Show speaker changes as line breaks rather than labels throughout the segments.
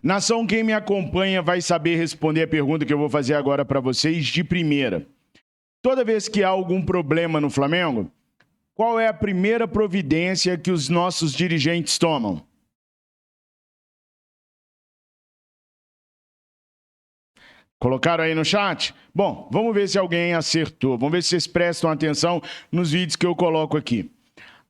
Nação, quem me acompanha vai saber responder a pergunta que eu vou fazer agora para vocês de primeira. Toda vez que há algum problema no Flamengo, qual é a primeira providência que os nossos dirigentes tomam? Colocaram aí no chat? Bom, vamos ver se alguém acertou. Vamos ver se vocês prestam atenção nos vídeos que eu coloco aqui.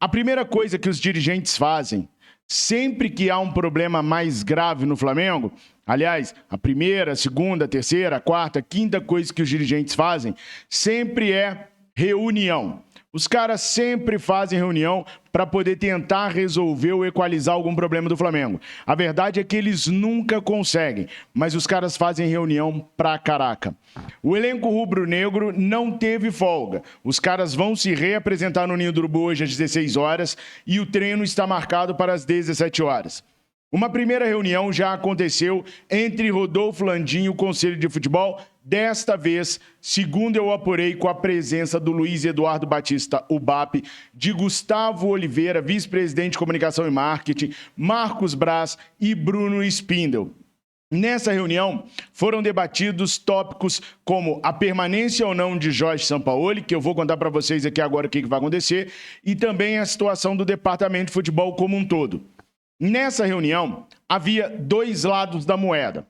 A primeira coisa que os dirigentes fazem, sempre que há um problema mais grave no Flamengo, aliás, a primeira, a segunda, a terceira, a quarta, a quinta coisa que os dirigentes fazem, sempre é reunião. Os caras sempre fazem reunião para poder tentar resolver ou equalizar algum problema do Flamengo. A verdade é que eles nunca conseguem, mas os caras fazem reunião pra caraca. O elenco rubro-negro não teve folga. Os caras vão se reapresentar no Ninho do Urubu hoje às 16 horas e o treino está marcado para as 17 horas. Uma primeira reunião já aconteceu entre Rodolfo Landim e o Conselho de Futebol. Desta vez, segundo eu apurei, com a presença do Luiz Eduardo Batista, o BAP, de Gustavo Oliveira, vice-presidente de Comunicação e Marketing, Marcos Braz e Bruno Spindel. Nessa reunião, foram debatidos tópicos como a permanência ou não de Jorge Sampaoli, que eu vou contar para vocês aqui agora o que vai acontecer, e também a situação do departamento de futebol como um todo. Nessa reunião, havia dois lados da moeda.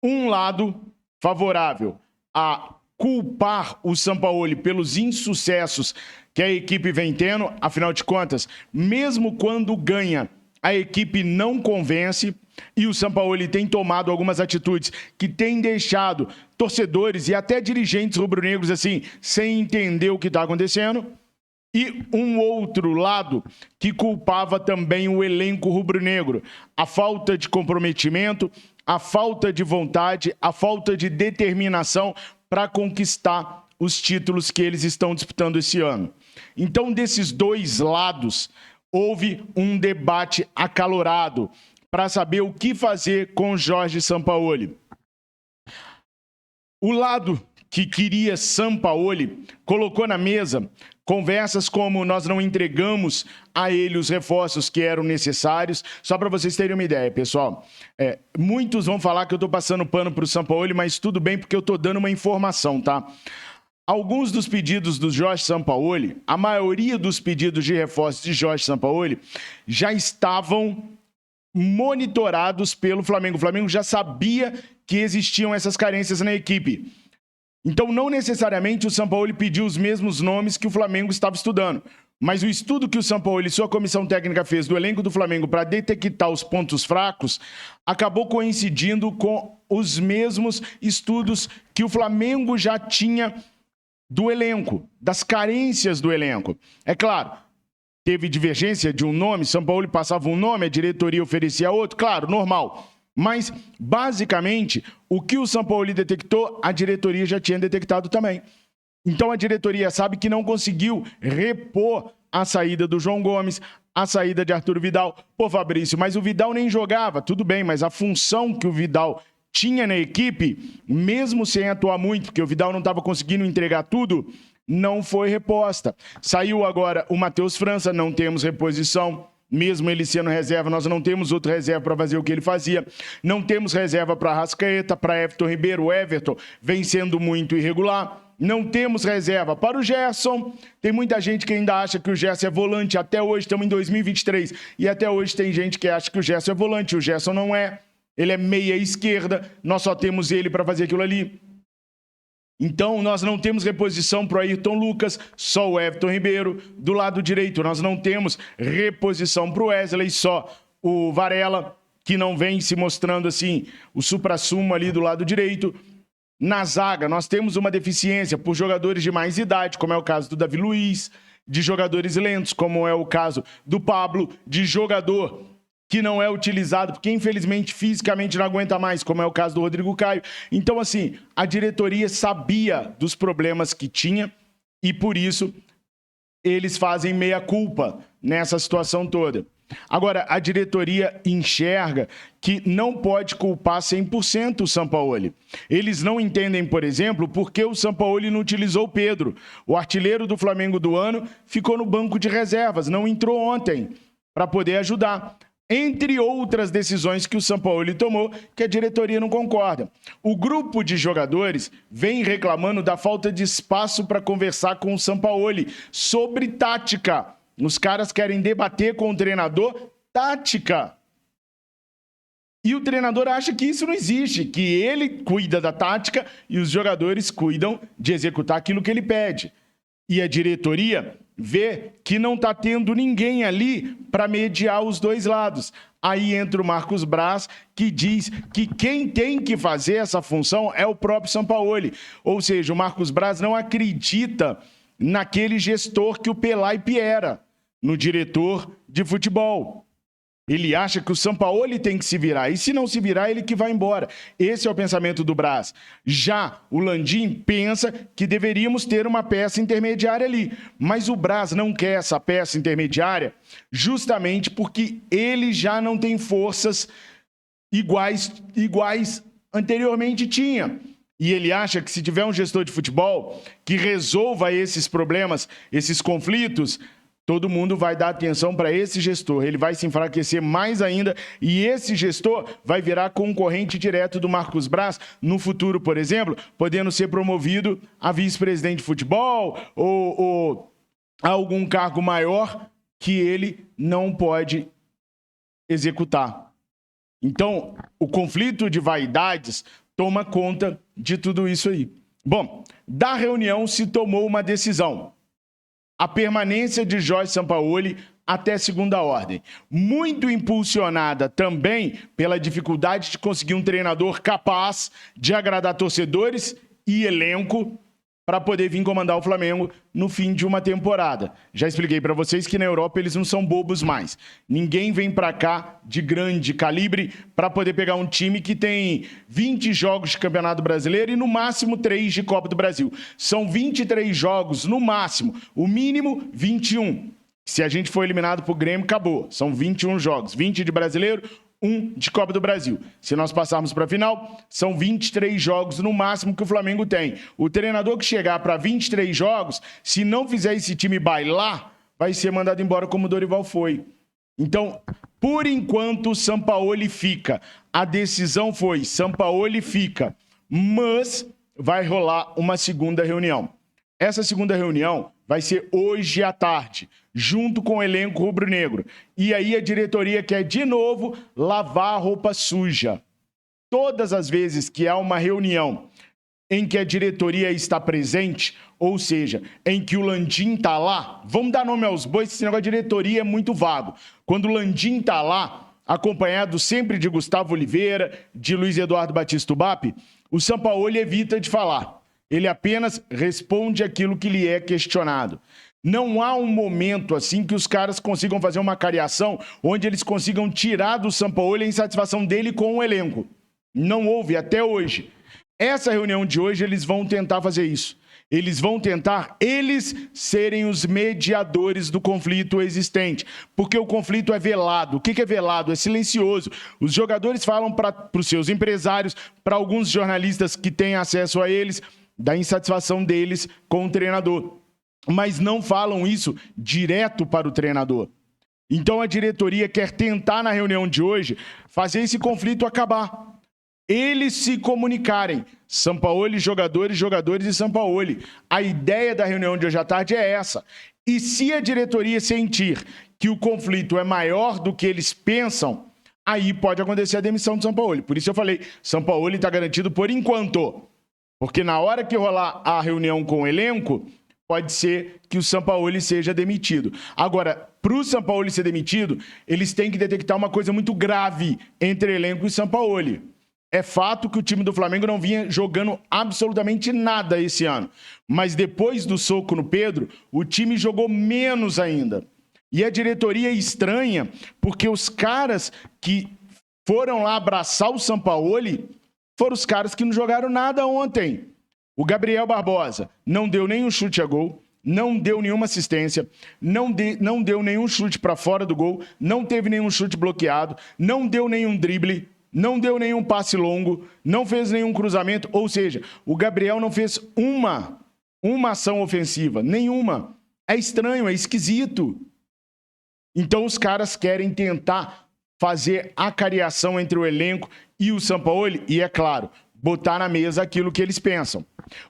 Um lado favorável a culpar o Sampaoli pelos insucessos que a equipe vem tendo, afinal de contas, mesmo quando ganha, a equipe não convence e o Sampaoli tem tomado algumas atitudes que têm deixado torcedores e até dirigentes rubro-negros assim, sem entender o que está acontecendo. E um outro lado que culpava também o elenco rubro-negro, a falta de comprometimento, a falta de vontade, a falta de determinação para conquistar os títulos que eles estão disputando esse ano. Então, desses dois lados, houve um debate acalorado para saber o que fazer com Jorge Sampaoli. O lado que queria Sampaoli colocou na mesa conversas como nós não entregamos a ele os reforços que eram necessários. Só para vocês terem uma ideia, pessoal. Muitos vão falar que eu estou passando pano para o Sampaoli, mas tudo bem porque eu estou dando uma informação, tá? Alguns dos pedidos do Jorge Sampaoli, a maioria dos pedidos de reforços de Jorge Sampaoli já estavam monitorados pelo Flamengo. O Flamengo já sabia que existiam essas carências na equipe. Então, não necessariamente o Sampaoli pediu os mesmos nomes que o Flamengo estava estudando. Mas o estudo que o Sampaoli e sua comissão técnica fez do elenco do Flamengo para detectar os pontos fracos acabou coincidindo com os mesmos estudos que o Flamengo já tinha do elenco, das carências do elenco. É claro, teve divergência de um nome, Sampaoli passava um nome, a diretoria oferecia outro, claro, normal. Mas, basicamente, o que o Sampaoli detectou, a diretoria já tinha detectado também. Então, a diretoria sabe que não conseguiu repor a saída do João Gomes, a saída de Arthur Vidal. Pô, Fabrício, mas o Vidal nem jogava. Tudo bem, mas a função que o Vidal tinha na equipe, mesmo sem atuar muito, porque o Vidal não estava conseguindo entregar tudo, não foi reposta. Saiu agora o Matheus França, não temos reposição. Mesmo ele sendo reserva, nós não temos outro reserva para fazer o que ele fazia. Não temos reserva para Arrascaeta, para Everton Ribeiro. O Everton vem sendo muito irregular. Não temos reserva para o Gerson. Tem muita gente que ainda acha que o Gerson é volante. Até hoje, estamos em 2023. E até hoje tem gente que acha que o Gerson é volante. O Gerson não é. Ele é meia esquerda. Nós só temos ele para fazer aquilo ali. Então, nós não temos reposição para o Ayrton Lucas, só o Everton Ribeiro. Do lado direito, nós não temos reposição para o Wesley, só o Varela, que não vem se mostrando assim o suprassumo ali do lado direito. Na zaga, nós temos uma deficiência por jogadores de mais idade, como é o caso do Davi Luiz, de jogadores lentos, como é o caso do Pablo, de jogador que não é utilizado, porque infelizmente fisicamente não aguenta mais, como é o caso do Rodrigo Caio. Então, assim, a diretoria sabia dos problemas que tinha e, por isso, eles fazem meia-culpa nessa situação toda. Agora, a diretoria enxerga que não pode culpar 100% o Sampaoli. Eles não entendem, por exemplo, por que o Sampaoli não utilizou o Pedro. O artilheiro do Flamengo do ano ficou no banco de reservas, não entrou ontem para poder ajudar. entre outras decisões que o Sampaoli tomou, que a diretoria não concorda. O grupo de jogadores vem reclamando da falta de espaço para conversar com o Sampaoli sobre tática. Os caras querem debater com o treinador tática. E o treinador acha que isso não existe, que ele cuida da tática e os jogadores cuidam de executar aquilo que ele pede. E a diretoria vê que não está tendo ninguém ali para mediar os dois lados. Aí entra o Marcos Braz, que diz que quem tem que fazer essa função é o próprio Sampaoli. Ou seja, o Marcos Braz não acredita naquele gestor que o Pelaipe era, no diretor de futebol. Ele acha que o Sampaoli tem que se virar. E se não se virar, ele que vai embora. Esse é o pensamento do Braz. Já o Landim pensa que deveríamos ter uma peça intermediária ali. Mas o Braz não quer essa peça intermediária justamente porque ele já não tem forças iguais anteriormente tinha. E ele acha que se tiver um gestor de futebol que resolva esses problemas, esses conflitos, todo mundo vai dar atenção para esse gestor. Ele vai se enfraquecer mais ainda e esse gestor vai virar concorrente direto do Marcos Braz no futuro, por exemplo, podendo ser promovido a vice-presidente de futebol ou a algum cargo maior que ele não pode executar. Então, o conflito de vaidades toma conta de tudo isso aí. Bom, da reunião se tomou uma decisão. A permanência de Jorge Sampaoli até segunda ordem. Muito impulsionada também pela dificuldade de conseguir um treinador capaz de agradar torcedores e elenco para poder vir comandar o Flamengo no fim de uma temporada. Já expliquei para vocês que na Europa eles não são bobos mais. Ninguém vem para cá de grande calibre para poder pegar um time que tem 20 jogos de Campeonato Brasileiro e no máximo 3 de Copa do Brasil. São 23 jogos no máximo, o mínimo 21. Se a gente for eliminado pro Grêmio, acabou. São 21 jogos, 20 de Brasileiro, 1 de Copa do Brasil. Se nós passarmos para a final, são 23 jogos no máximo que o Flamengo tem. O treinador que chegar para 23 jogos, se não fizer esse time bailar, vai ser mandado embora como o Dorival foi. Então, por enquanto, o Sampaoli fica. A decisão foi, Sampaoli fica. Mas vai rolar uma segunda reunião. Essa segunda reunião vai ser hoje à tarde, junto com o elenco rubro-negro. E aí a diretoria quer, de novo, lavar a roupa suja. Todas as vezes que há uma reunião em que a diretoria está presente, ou seja, em que o Landim está lá, vamos dar nome aos bois, esse negócio de diretoria é muito vago. Quando o Landim está lá, acompanhado sempre de Gustavo Oliveira, de Luiz Eduardo Batista Ubap, o Sampaoli evita de falar. Ele apenas responde aquilo que lhe é questionado. Não há um momento assim que os caras consigam fazer uma cariação onde eles consigam tirar do Sampaoli a insatisfação dele com o elenco. Não houve até hoje. Essa reunião de hoje eles vão tentar fazer isso. Eles vão tentar, eles serem os mediadores do conflito existente. Porque o conflito é velado. O que é velado? É silencioso. Os jogadores falam para os seus empresários, para alguns jornalistas que têm acesso a eles, da insatisfação deles com o treinador. Mas não falam isso direto para o treinador. Então a diretoria quer tentar, na reunião de hoje, fazer esse conflito acabar. Eles se comunicarem. Sampaoli, jogadores e Sampaoli. A ideia da reunião de hoje à tarde é essa. E se a diretoria sentir que o conflito é maior do que eles pensam, aí pode acontecer a demissão do Sampaoli. Por isso eu falei, Sampaoli está garantido por enquanto. Porque na hora que rolar a reunião com o elenco, pode ser que o Sampaoli seja demitido. Agora, para o Sampaoli ser demitido, eles têm que detectar uma coisa muito grave entre elenco e Sampaoli. É fato que o time do Flamengo não vinha jogando absolutamente nada esse ano. Mas depois do soco no Pedro, o time jogou menos ainda. E a diretoria é estranha, porque os caras que foram lá abraçar o Sampaoli foram os caras que não jogaram nada ontem. O Gabriel Barbosa não deu nenhum chute a gol, não deu nenhuma assistência, não deu nenhum chute para fora do gol, não teve nenhum chute bloqueado, não deu nenhum drible, não deu nenhum passe longo, não fez nenhum cruzamento. Ou seja, o Gabriel não fez uma ação ofensiva, nenhuma. É estranho, é esquisito. Então os caras querem tentar fazer a cariação entre o elenco e o Sampaoli e, é claro, botar na mesa aquilo que eles pensam.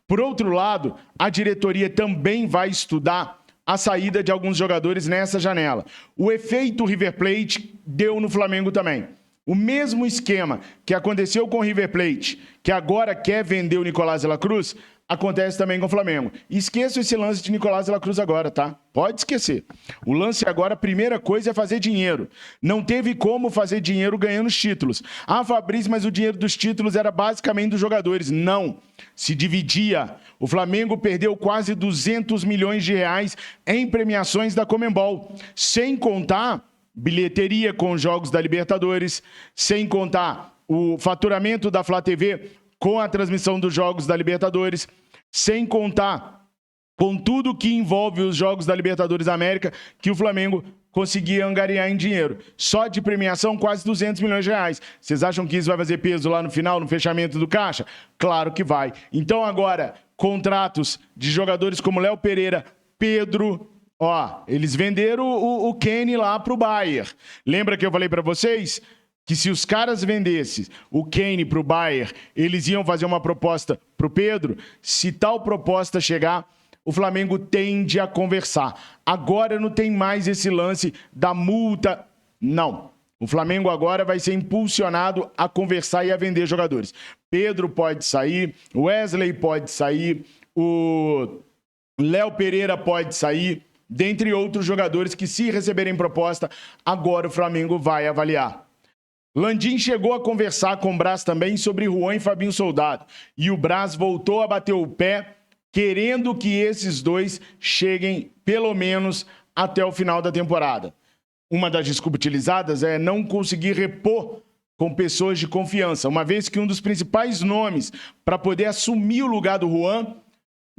Por outro lado, a diretoria também vai estudar a saída de alguns jogadores nessa janela. O efeito River Plate deu no Flamengo também. O mesmo esquema que aconteceu com o River Plate, que agora quer vender o Nicolás de la Cruz, acontece também com o Flamengo. Esqueça esse lance de Nicolás de la Cruz agora, tá? Pode esquecer. O lance agora, a primeira coisa é fazer dinheiro. Não teve como fazer dinheiro ganhando os títulos. Ah, Fabrício, mas o dinheiro dos títulos era basicamente dos jogadores. Não. Se dividia. O Flamengo perdeu quase 200 milhões de reais em premiações da Conmebol. Sem contar bilheteria com os jogos da Libertadores, sem contar o faturamento da Flá TV com a transmissão dos jogos da Libertadores, sem contar com tudo que envolve os jogos da Libertadores da América, que o Flamengo conseguia angariar em dinheiro. Só de premiação, quase 200 milhões de reais. Vocês acham que isso vai fazer peso lá no final, no fechamento do caixa? Claro que vai. Então agora, contratos de jogadores como Léo Pereira, Pedro... Ó, eles venderam o Kenny lá pro Bayern. Lembra que eu falei para vocês que se os caras vendessem o Kenny pro Bayern, eles iam fazer uma proposta pro Pedro? Se tal proposta chegar, o Flamengo tende a conversar. Agora não tem mais esse lance da multa. Não. O Flamengo agora vai ser impulsionado a conversar e a vender jogadores. Pedro pode sair, Wesley pode sair, o Léo Pereira pode sair, dentre outros jogadores que, se receberem proposta, agora o Flamengo vai avaliar. Landim chegou a conversar com o Braz também sobre Juan e Fabinho Soldado. E o Braz voltou a bater o pé, querendo que esses dois cheguem, pelo menos, até o final da temporada. Uma das desculpas utilizadas é não conseguir repor com pessoas de confiança, uma vez que um dos principais nomes para poder assumir o lugar do Juan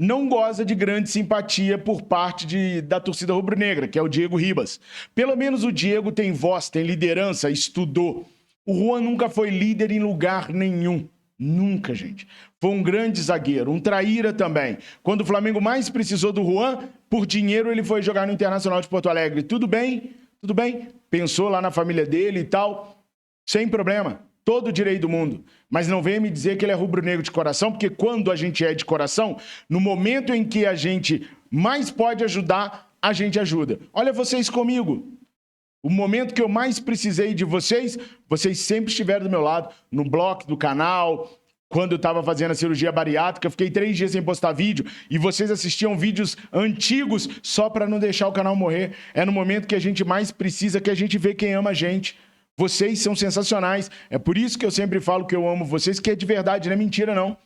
não goza de grande simpatia por parte da torcida rubro-negra, que é o Diego Ribas. Pelo menos o Diego tem voz, tem liderança, estudou. O Juan nunca foi líder em lugar nenhum. Nunca, gente. Foi um grande zagueiro, um traíra também. Quando o Flamengo mais precisou do Juan, por dinheiro ele foi jogar no Internacional de Porto Alegre. Tudo bem, tudo bem. Pensou lá na família dele e tal. Sem problema. Todo o direito do mundo. Mas não venha me dizer que ele é rubro-negro de coração, porque quando a gente é de coração, no momento em que a gente mais pode ajudar, a gente ajuda. Olha vocês comigo. O momento que eu mais precisei de vocês, vocês sempre estiveram do meu lado, no bloco do canal, quando eu estava fazendo a cirurgia bariátrica, eu fiquei 3 dias sem postar vídeo, e vocês assistiam vídeos antigos só para não deixar o canal morrer. É no momento que a gente mais precisa que a gente vê quem ama a gente. Vocês são sensacionais. É por isso que eu sempre falo que eu amo vocês, que é de verdade, não é mentira, não.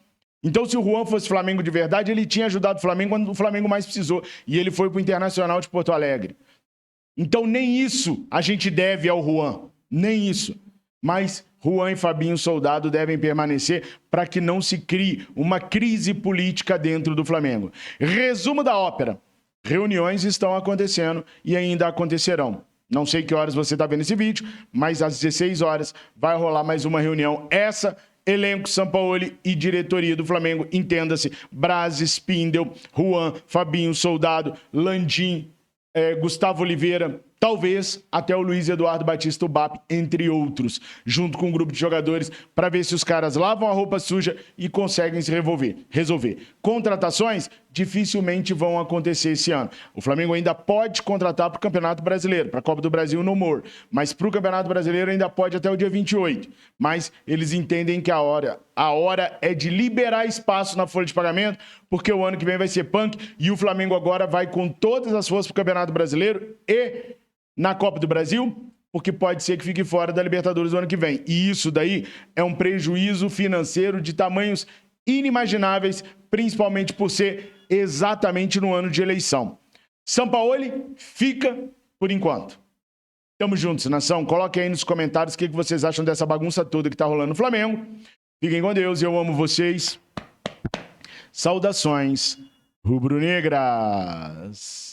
Então, se o Juan fosse Flamengo de verdade, ele tinha ajudado o Flamengo quando o Flamengo mais precisou. E ele foi para o Internacional de Porto Alegre. Então, nem isso a gente deve ao Juan. Nem isso. Mas Juan e Fabinho Soldado devem permanecer para que não se crie uma crise política dentro do Flamengo. Resumo da ópera. Reuniões estão acontecendo e ainda acontecerão. Não sei que horas você está vendo esse vídeo, mas às 16 horas vai rolar mais uma reunião. Essa, elenco, Sampaoli e diretoria do Flamengo, entenda-se, Braz, Spindel, Juan, Fabinho, Soldado, Landim, Gustavo Oliveira, talvez até o Luiz Eduardo Batista, o BAP, entre outros, junto com um grupo de jogadores, para ver se os caras lavam a roupa suja e conseguem se resolver. Contratações dificilmente vão acontecer esse ano. O Flamengo ainda pode contratar para o Campeonato Brasileiro, para a Copa do Brasil no more, mas para o Campeonato Brasileiro ainda pode até o dia 28. Mas eles entendem que a hora é de liberar espaço na folha de pagamento, porque o ano que vem vai ser punk e o Flamengo agora vai com todas as forças para o Campeonato Brasileiro e na Copa do Brasil, porque pode ser que fique fora da Libertadores do ano que vem. E isso daí é um prejuízo financeiro de tamanhos inimagináveis, principalmente por ser exatamente no ano de eleição. Sampaoli fica por enquanto. Tamo juntos, nação. Coloque aí nos comentários o que vocês acham dessa bagunça toda que tá rolando no Flamengo. Fiquem com Deus, eu amo vocês. Saudações rubro-negras.